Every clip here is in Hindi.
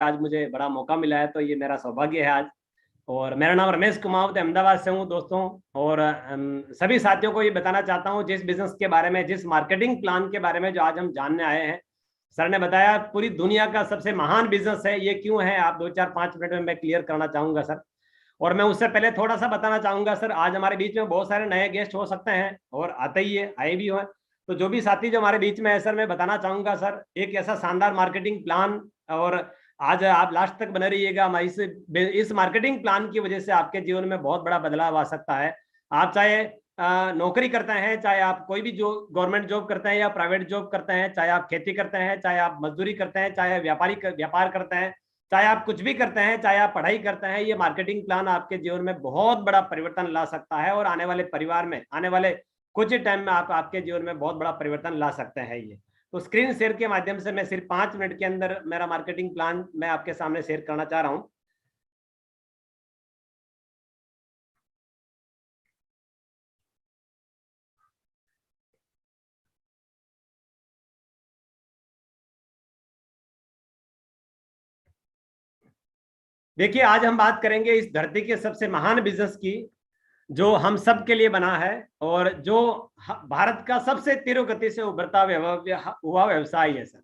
आज मुझे बड़ा मौका मिला है, तो ये मेरा सौभाग्य है आज। और मेरा नाम रमेश कुमावत, अहमदाबाद से हूँ दोस्तों। और सभी साथियों को ये बताना चाहता हूँ जिस बिजनेस के बारे में, जिस मार्केटिंग प्लान के बारे में जो आज हम जानने आए हैं। सर ने बताया पूरी दुनिया का सबसे महान बिजनेस है, ये क्यों है, आप 2 4 5 मिनट में मैं क्लियर करना चाहूंगा सर। और मैं उससे पहले थोड़ा सा बताना चाहूंगा सर, आज हमारे बीच में बहुत सारे नए गेस्ट हो सकते हैं और आते ही है, आए भी हुए। तो जो भी साथी जो हमारे बीच में है सर, मैं बताना चाहूंगा सर एक ऐसा शानदार मार्केटिंग प्लान। और आज आप लास्ट तक बने रहिएगा, हमारी इस मार्केटिंग प्लान की वजह से आपके जीवन में बहुत बड़ा बदलाव आ सकता है। आप चाहे नौकरी करते हैं, चाहे आप कोई भी जो गवर्नमेंट जॉब करते हैं या प्राइवेट जॉब करते हैं, चाहे आप खेती करते हैं, चाहे आप मजदूरी करते हैं, चाहे व्यापार करते हैं, चाहे आप कुछ भी करते हैं, चाहे आप पढ़ाई करते हैं, ये मार्केटिंग प्लान आपके जीवन में बहुत बड़ा परिवर्तन ला सकता है। और आने वाले परिवार में, आने वाले कुछ ही टाइम में आप आपके जीवन में बहुत बड़ा परिवर्तन ला सकते हैं ये। तो स्क्रीन शेयर के माध्यम से मैं सिर्फ 5 मिनट के अंदर मेरा मार्केटिंग प्लान मैं आपके सामने शेयर करना चाह रहा हूं। देखिए, आज हम बात करेंगे इस धरती के सबसे महान बिजनेस की, जो हम सब के लिए बना है और जो भारत का सबसे तीव्र गति से उभरता हुआ व्यवसाय है सर।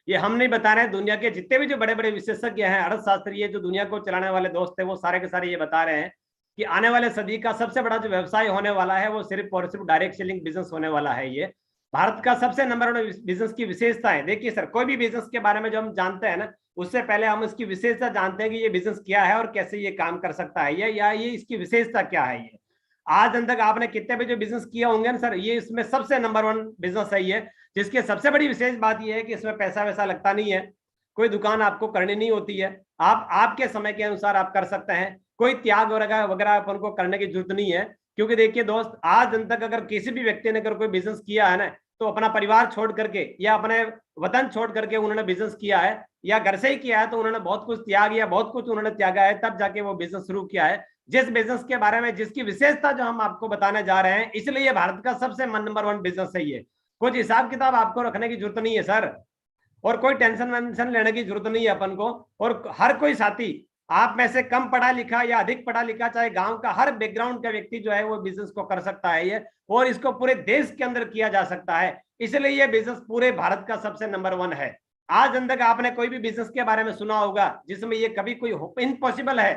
ये हम नहीं बता रहे हैं, दुनिया के जितने भी जो बड़े बड़े विशेषज्ञ हैं, अर्थशास्त्री जो दुनिया को चलाने वाले दोस्त हैं, वो सारे के सारे ये बता रहे हैं कि आने वाले सदी का सबसे बड़ा जो व्यवसाय होने वाला है वो सिर्फ और सिर्फ डायरेक्ट सेलिंग बिजनेस होने वाला है। ये भारत का सबसे नंबर 1 बिजनेस की विशेषता है। देखिए सर, कोई भी बिजनेस के बारे में जो हम जानते हैं ना, उससे पहले हम इसकी विशेषता जानते हैं कि ये बिजनेस क्या है और कैसे ये काम कर सकता है, ये इसकी विशेषता क्या है। ये आज तक आपने कितने भी जो बिजनेस किया होंगे ना सर, ये इसमें सबसे नंबर 1 बिजनेस है ये, जिसकी सबसे बड़ी विशेष बात ये है कि इसमें पैसा वैसा लगता नहीं है, कोई दुकान आपको करनी नहीं होती है, आप आपके समय के अनुसार आप कर सकते हैं, कोई त्याग वगैरह वगैरह अपन को करने की जरूरत नहीं है। क्योंकि देखिए दोस्त, आज तक अगर किसी भी व्यक्ति ने अगर कोई बिजनेस किया है ना, तो अपना परिवार छोड़ करके या अपने वतन छोड़ करके उन्होंने बिजनेस किया है, या घर से ही किया है तो उन्होंने बहुत कुछ त्याग या बहुत कुछ उन्होंने त्यागा है, तब जाके वो बिजनेस शुरू किया है। जिस बिजनेस के बारे में, जिसकी विशेषता जो हम आपको बताने जा रहे हैं, इसलिए भारत का सबसे नंबर 1 बिजनेस है ये। कुछ हिसाब किताब आपको रखने की जरूरत नहीं है सर, और कोई टेंशन वेंशन लेने की जरूरत नहीं है अपन को। और हर कोई साथी, आप में से कम पढ़ा लिखा या अधिक पढ़ा लिखा, चाहे गांव का हर बैकग्राउंड का व्यक्ति जो है वो बिजनेस को कर सकता है ये, और इसको पूरे देश के अंदर किया जा सकता है। इसलिए ये बिजनेस पूरे भारत का सबसे नंबर 1 है। आज तक आपने कोई भी बिजनेस के बारे में सुना होगा जिसमें ये कभी कोई इम्पॉसिबल है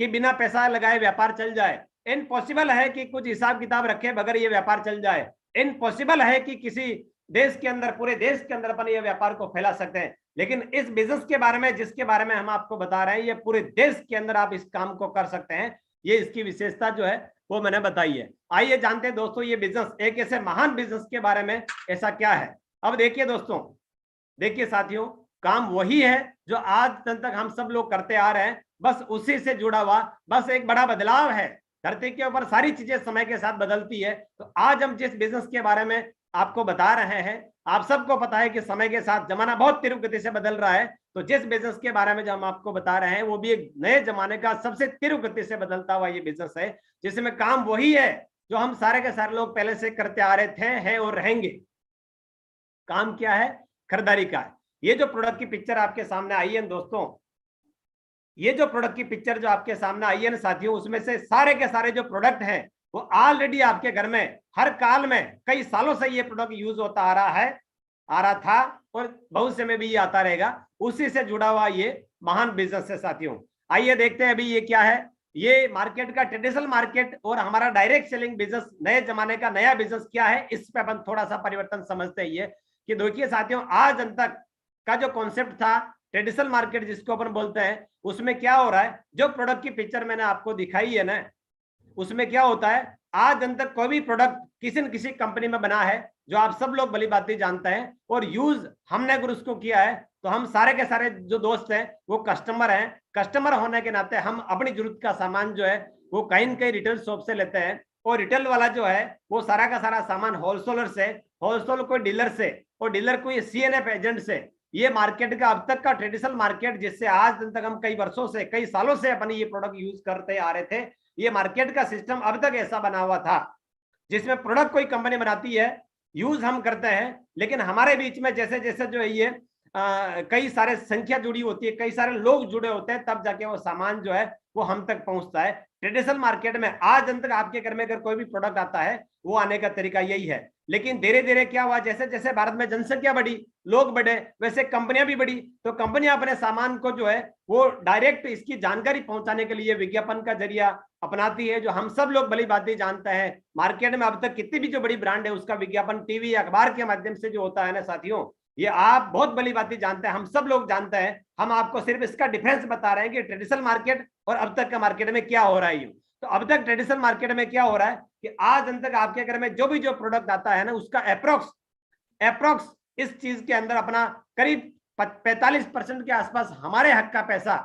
कि बिना पैसा लगाए व्यापार चल जाए, इम्पॉसिबल है कि कुछ हिसाब किताब रखे बगैर ये व्यापार चल जाए, इम्पॉसिबल है कि किसी देश के अंदर, पूरे देश के अंदर अपन ये व्यापार को फैला सकते हैं। लेकिन इस बिजनेस के बारे में, जिसके बारे में हम आपको बता रहे हैं, ये पूरे देश के अंदर आप इस काम को कर सकते हैं। ये इसकी विशेषता जो है वो मैंने बताई है। आइए जानते हैं दोस्तों ये बिजनेस, एक ऐसे महान बिजनेस के बारे में ऐसा क्या है। अब देखिए दोस्तों, देखिए साथियों, काम वही है जो आज तक हम सब लोग करते आ रहे हैं, बस उसी से जुड़ा हुआ, बस एक बड़ा बदलाव है। धरती के ऊपर सारी चीजें समय के साथ बदलती है। तो आज हम जिस बिजनेस के बारे में आपको बता रहे हैं, आप सबको पता है कि समय के साथ जमाना बहुत तीव्र गति से बदल रहा है। तो जिस बिजनेस के बारे में जो हम आपको बता रहे हैं, वो भी एक नए जमाने का सबसे तीव्र गति से बदलता हुआ ये बिजनेस है, जिसमें काम वही है जो हम सारे के सारे लोग पहले से करते आ रहे थे, हैं और रहेंगे। काम क्या है? खरीदारी का है। ये जो प्रोडक्ट की पिक्चर आपके सामने आई है दोस्तों, ये जो प्रोडक्ट की पिक्चर जो आपके सामने आई है ना साथियों, उसमें से सारे के सारे जो प्रोडक्ट हैं वो ऑलरेडी आपके घर में हर काल में कई सालों से ये प्रोडक्ट यूज होता आ रहा था और भविष्य में भी ये आता रहेगा। उसी से जुड़ा हुआ ये महान बिजनेस है साथियों। आइए देखते हैं अभी ये क्या है। ये मार्केट का ट्रेडिशनल मार्केट और हमारा डायरेक्ट सेलिंग बिजनेस, नए जमाने का नया बिजनेस क्या है, इस पे अपन थोड़ा सा परिवर्तन समझते हैं। कि देखिए साथियों, आज तक का जो कॉन्सेप्ट था ट्रेडिशनल मार्केट जिसको अपन बोलते हैं, उसमें क्या हो रहा है, जो प्रोडक्ट की पिक्चर मैंने आपको दिखाई है ना, उसमें क्या होता है, आज तक कोई भी प्रोडक्ट किसी न किसी कंपनी में बना है, जो आप सब लोग भली बात जानते हैं, और यूज हमने अगर उसको किया है, तो हम सारे के सारे जो दोस्त हैं वो कस्टमर हैं। कस्टमर होने के नाते हम अपनी जरूरत का सामान जो है वो कहीं न कहीं रिटेल शॉप से लेते हैं, और रिटेल वाला जो है वो सारा का सारा सामान होलसेलर से, होलसेल कोई डीलर से, और डीलर कोई सीएनएफ एजेंट से। ये मार्केट का अब तक का ट्रेडिशनल मार्केट, जिससे आज दिन तक हम कई वर्षों से, कई सालों से अपनी ये प्रोडक्ट यूज करते आ रहे थे, ये मार्केट का सिस्टम अब तक ऐसा बना हुआ था, जिसमें प्रोडक्ट कोई कंपनी बनाती है, यूज हम करते हैं, लेकिन हमारे बीच में जैसे जैसे जो है ये कई सारे संख्या जुड़ी होती है, कई सारे लोग जुड़े होते हैं, तब जाके वो सामान जो है वो हम तक पहुंचता है। ट्रेडिशनल मार्केट में आज अंत तक आपके घर में अगर कोई भी प्रोडक्ट आता है, वो आने का तरीका यही है। लेकिन धीरे धीरे क्या हुआ, जैसे जैसे भारत में जनसंख्या बढ़ी, लोग बढ़े, वैसे कंपनियां भी बढ़ी। तो कंपनियां अपने सामान को जो है वो डायरेक्ट इसकी जानकारी पहुंचाने के लिए विज्ञापन का जरिया अपनाती है, जो हम सब लोग भली बातें जानते हैं। मार्केट में अब तक कितनी भी जो बड़ी ब्रांड है उसका विज्ञापन टीवी अखबार के माध्यम से जो होता है ना साथियों, ये आप बहुत भली बातें जानते हैं, हम सब लोग जानते हैं। हम आपको सिर्फ इसका डिफरेंस बता रहे हैं कि ट्रेडिशनल मार्केट और अब तक का मार्केट में क्या हो रहा है। तो अब तक ट्रेडिशनल मार्केट में क्या हो रहा है कि आज अंत तक आपके घर में जो भी जो प्रोडक्ट आता है ना, उसका अप्रोक्स इस चीज के अंदर अपना करीब 45% के आसपास हमारे हक का पैसा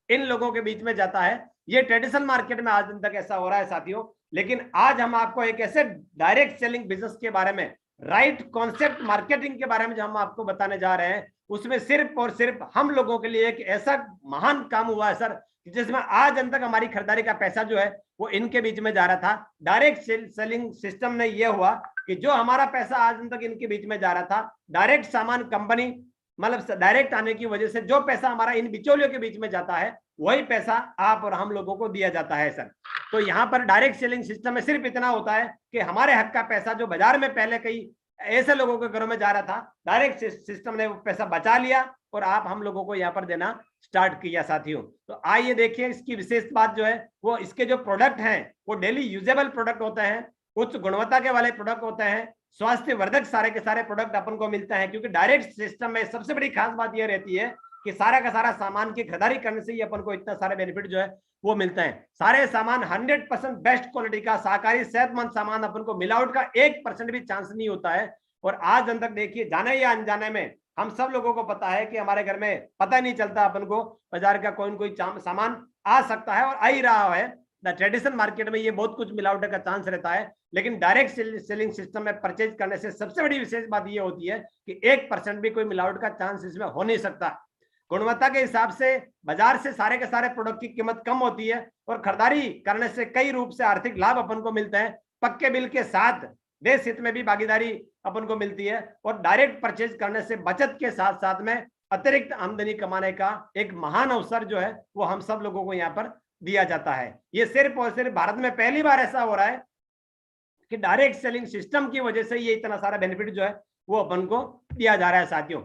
इन लोगों के बीच में जाता है। ये ट्रेडिशनल मार्केट में आज दिन तक ऐसा हो रहा है साथियों। लेकिन आज हम आपको एक ऐसे डायरेक्ट सेलिंग बिजनेस के बारे में, राइट कॉन्सेप्ट मार्केटिंग के बारे में जो हम आपको बताने जा रहे हैं, उसमें सिर्फ और सिर्फ हम लोगों के लिए एक ऐसा महान काम हुआ है सर, जिसमें आज दिन तक हमारी खरीदारी का पैसा जो है वो इनके बीच में जा रहा था। डायरेक्ट सेलिंग सिस्टम ने यह हुआ कि जो हमारा पैसा आज दिन तक इनके बीच में जा रहा था, डायरेक्ट सामान कंपनी मतलब डायरेक्ट आने की वजह से जो पैसा हमारा इन बिचौलियों के बीच में जाता है, वही पैसा आप और हम लोगों को दिया जाता है सर। तो यहाँ पर डायरेक्ट सेलिंग सिस्टम में सिर्फ इतना होता है कि हमारे हक का पैसा जो बाजार में पहले कई ऐसे लोगों के घरों में जा रहा था, डायरेक्ट सिस्टम ने वो पैसा बचा लिया और आप हम लोगों को यहाँ पर देना स्टार्ट किया साथियों। तो आइए देखिए इसकी विशेष बात जो है वो इसके जो प्रोडक्ट हैं वो डेली यूजेबल प्रोडक्ट होते हैं, उच्च गुणवत्ता के वाले प्रोडक्ट होते हैं, स्वास्थ्य वर्धक सारे के सारे प्रोडक्ट अपन को मिलते हैं। क्योंकि डायरेक्ट सिस्टम में सबसे बड़ी खास बात यह रहती है कि सारा का सारा सामान की खरीदारी करने से ही अपन को इतना सारे बेनिफिट जो है वो मिलते हैं। सारे सामान 100% बेस्ट क्वालिटी का शाकाहारी सेहतमंद सामान अपन को मिलावट का 1% भी चांस नहीं होता है। और आज अंत तक देखिए, जाने या अनजाने में हम सब लोगों को पता है कि हमारे घर में पता नहीं चलता अपन को बाजार का कोई सामान आ सकता है और आ ही रहा है। ट्रेडिशनल मार्केट में ये बहुत कुछ मिलावट का चांस रहता है, लेकिन डायरेक्ट सेलिंग सिस्टम में परचेज करने से सबसे बड़ी विशेष बात ये होती है कि 1% भी कोई मिलावट का चांस इसमें हो नहीं सकता। गुणवत्ता के हिसाब से बाजार से सारे के सारे प्रोडक्ट की कीमत कम होती है और खरीदारी करने से कई रूप से आर्थिक लाभ अपन को मिलते हैं। पक्के बिल के साथ देश हित में भी भागीदारी अपन को मिलती है और डायरेक्ट परचेज करने से बचत के साथ साथ में अतिरिक्त आमदनी कमाने का एक महान अवसर जो है वो हम सब लोगों को यहाँ पर दिया जाता है। ये सिर्फ और सिर्फ भारत में पहली बार ऐसा हो रहा है कि डायरेक्ट सेलिंग सिस्टम की वजह से ये इतना सारा बेनिफिट जो है वो अपन को दिया जा रहा है साथियों।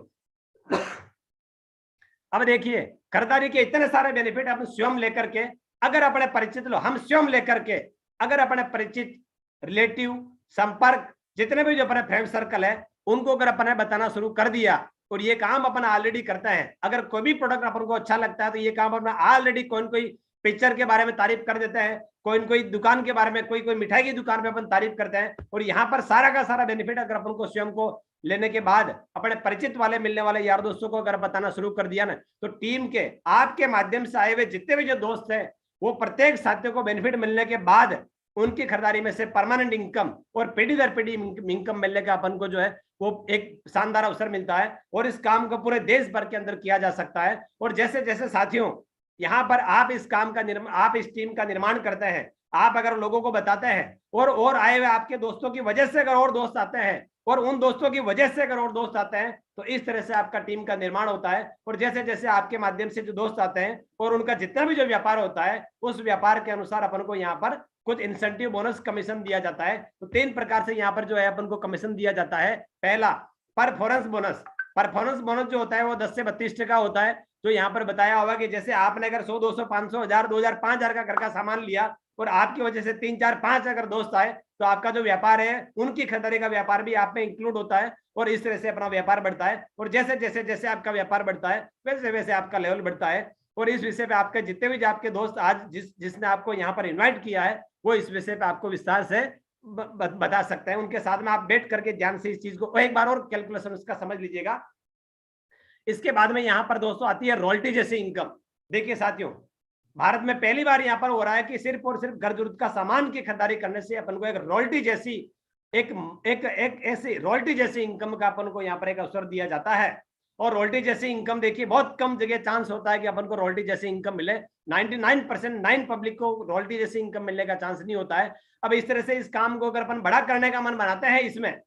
अब देखिए, खरीदारी के इतने सारे बेनिफिट अपन स्वयं लेकर के अगर अपने परिचित लो, हम स्वयं लेकर के अगर अपने परिचित, रिलेटिव, संपर्क, जितने भी जो अपने फ्रेंड सर्कल है उनको अगर अपने बताना शुरू कर दिया, और ये काम अपना ऑलरेडी करते हैं। अगर कोई भी प्रोडक्ट अपन को अच्छा लगता है तो ये काम अपना ऑलरेडी कोई पिक्चर के बारे में तारीफ कर देते हैं, कोई दुकान के बारे में, कोई मिठाई की दुकान पे अपन तारीफ करते हैं। और यहाँ पर सारा का सारा बेनिफिट अगर अपन को स्वयं को लेने के बाद अपने परिचित वाले, मिलने वाले यार दोस्तों को अगर बताना शुरू कर दिया ना, तो टीम के आपके माध्यम से आए हुए जितने भी जो दोस्त हैं वो प्रत्येक साथी को बेनिफिट मिलने के बाद उनकी खरीदारी में से परमानेंट इनकम और पीढ़ी दर पीढ़ी इनकम मिलने का अपन को जो है वो एक शानदार अवसर मिलता है। और इस काम को पूरे देश भर के अंदर किया जा सकता है। और जैसे जैसे साथियों यहाँ पर आप इस काम का आप इस टीम का निर्माण करते हैं, आप अगर लोगों को बताते हैं और आए हुए आपके दोस्तों की वजह से अगर और दोस्त आते हैं और उन दोस्तों की वजह से अगर और दोस्त आते हैं, तो इस तरह से आपका टीम का निर्माण होता है। और जैसे जैसे आपके माध्यम से जो दोस्त आते हैं और उनका जितना भी जो व्यापार होता है, उस व्यापार के अनुसार अपन को यहाँ पर कुछ इंसेंटिव, बोनस, कमीशन दिया जाता है। तो 3 प्रकार से यहाँ पर जो है अपन को कमीशन दिया जाता है। पहला परफॉर्मेंस बोनस। परफॉर्मेंस बोनस जो होता है वो 10 से 32% होता है। जो यहाँ पर बताया होगा कि जैसे आपने अगर 100, 200, 500, 1000, 2000, 5000 का घर का सामान लिया और आपकी वजह से 3, 4, 5 अगर दोस्त आए, तो आपका जो व्यापार है उनकी खरीदारी का व्यापार भी आप में इंक्लूड होता है और इस तरह से अपना व्यापार बढ़ता है। और जैसे जैसे जैसे आपका व्यापार बढ़ता है वैसे वैसे आपका लेवल बढ़ता है। और इस विषय पे आपके जितने भी आपके दोस्त आज जिसने आपको यहाँ पर इन्वाइट किया है वो इस विषय पे आपको विस्तार से बता सकते हैं। उनके साथ में आप बैठ करके ध्यान से इस चीज को एक बार और कैलकुलेशन उसका समझ लीजिएगा। इसके बाद में यहाँ पर दोस्तों आती है रॉयल्टी जैसी इनकम। देखिए साथियों, भारत में पहली बार यहाँ पर हो रहा है कि सिर्फ और सिर्फ घर जरूरत का सामान की खरीदारी करने से अपन को एक रॉयल्टी जैसी एक ऐसी रॉयल्टी जैसी इनकम का अपन को यहाँ पर एक अवसर दिया जाता है। और रॉयल्टी जैसी इनकम देखिए बहुत कम जगह चांस होता है कि अपन को रॉयल्टी जैसी इनकम मिले। 99% पब्लिक को रॉयल्टी जैसी इनकम मिलने का चांस नहीं होता है। अब इस तरह से इस काम को अगर अपन बड़ा करने का मन बनाते हैं इसमें,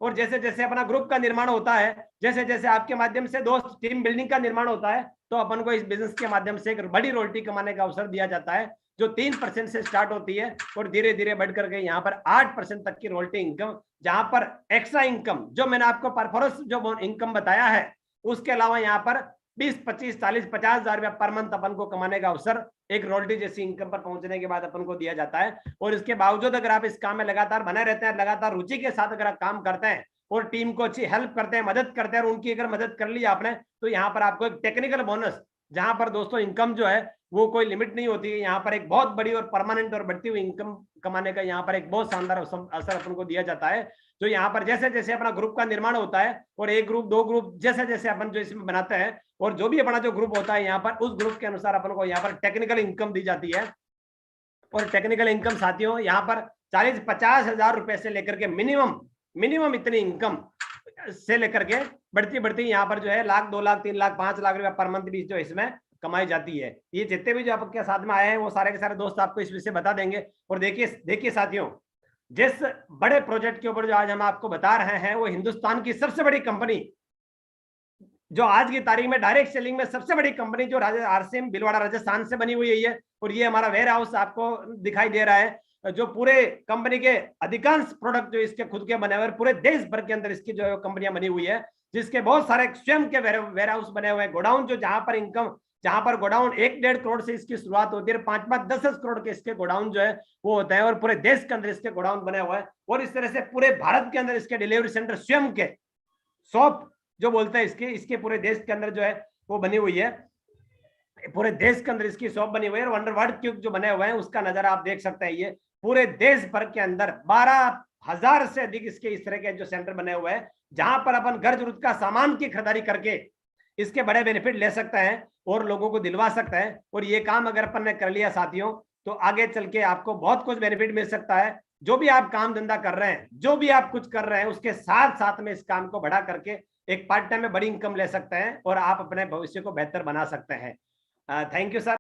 और जैसे जैसे अपना ग्रुप का निर्माण होता है, जैसे जैसे आपके माध्यम से दोस्त टीम बिल्डिंग का निर्माण होता है, तो अपन को इस बिजनेस के माध्यम से एक बड़ी रॉयल्टी कमाने का अवसर दिया जाता है, जो 3% से स्टार्ट होती है और धीरे धीरे बढ़ करके यहाँ पर 8% तक की रॉयल्टी इनकम, जहां पर एक्स्ट्रा इनकम जो मैंने आपको परफॉर्मेंस जो इनकम बताया है, उसके अलावा यहाँ पर 20, 25, 40, 50,000 रुपया पर मंथ अपन को कमाने का अवसर एक रॉयल्टी जैसी इनकम पर पहुंचने के बाद अपन को दिया जाता है। और इसके बावजूद अगर आप इस काम में लगातार बने रहते हैं, लगातार रुचि के साथ अगर आप काम करते हैं और टीम को अच्छी हेल्प करते हैं, मदद करते हैं, और उनकी अगर मदद कर ली आपने, तो यहाँ पर आपको एक टेक्निकल बोनस, जहां पर दोस्तों इनकम जो है वो कोई लिमिट नहीं होती है, यहाँ पर एक बहुत बड़ी और परमानेंट और बढ़ती हुई इनकम कमाने का यहाँ पर एक बहुत शानदार अवसर अपन को दिया जाता है। तो यहाँ पर जैसे जैसे अपना ग्रुप का निर्माण होता है और एक ग्रुप, दो ग्रुप, जैसे जैसे अपन जो इसमें बनाते हैं, और जो भी अपना जो ग्रुप होता है यहाँ पर, उस ग्रुप के अनुसार अपन को यहाँ पर टेक्निकल इनकम दी जाती है। और टेक्निकल इनकम साथियों यहाँ पर 40-50 हजार रुपए से लेकर के मिनिमम इतनी इनकम से लेकर के बढ़ती बढ़ती यहाँ पर जो है 1 लाख, 2 लाख, 3 लाख, 5 लाख रुपया पर मंथ भी जो इसमें कमाई जाती है। ये जितने भी जो आपके साथ में आए हैं वो सारे के सारे दोस्त आपको इस विषय बता देंगे। और देखिए साथियों, जिस बड़े प्रोजेक्ट के ऊपर जो आज हम आपको बता रहे हैं, वो हिंदुस्तान की सबसे बड़ी कंपनी, जो आज की तारीख में डायरेक्ट सेलिंग में सबसे बड़ी कंपनी, जो आरसीएम भीलवाड़ा राजस्थान से बनी हुई है। और ये हमारा वेयर हाउस आपको दिखाई दे रहा है, जो पूरे कंपनी के अधिकांश प्रोडक्ट जो इसके खुद के बने हुए, पूरे देश भर के अंदर इसकी जो कंपनियां बनी हुई है, जिसके बहुत सारे स्वयं के वेयर हाउस बने हुए हैं, गोडाउन, जो जहां पर गोडाउन 1-1.5 करोड़ से इसकी शुरुआत होती है, 5-5, 10-10 करोड़ के इसके गोडाउन जो है वो होता है, और पूरे देश के अंदर इसके गोडाउन बने हुए हैं। और इस तरह से पूरे भारत के अंदर इसके डिलीवरी सेंटर, स्वयं के शॉप जो बोलते हैं इसके पूरे देश के अंदर जो है वो बनी हुई है, पूरे देश के अंदर इसकी शॉप बनी हुई है। और अंडरवर्ल्ड क्यूब जो बने हुए हैं उसका नजारा आप देख सकते हैं। ये पूरे देश भर के अंदर 12,000 से अधिक इसके इस तरह के जो सेंटर बने हुए हैं, जहां पर अपन घर जरूरत का सामान की खरीदारी करके इसके बड़े बेनिफिट ले सकते हैं और लोगों को दिलवा सकते हैं। और ये काम अगर अपन ने कर लिया साथियों, तो आगे चल के आपको बहुत कुछ बेनिफिट मिल सकता है। जो भी आप काम धंधा कर रहे हैं, जो भी आप कुछ कर रहे हैं, उसके साथ साथ में इस काम को बढ़ा करके एक पार्ट टाइम में बड़ी इनकम ले सकते हैं और आप अपने भविष्य को बेहतर बना सकते हैं। Thank you sir.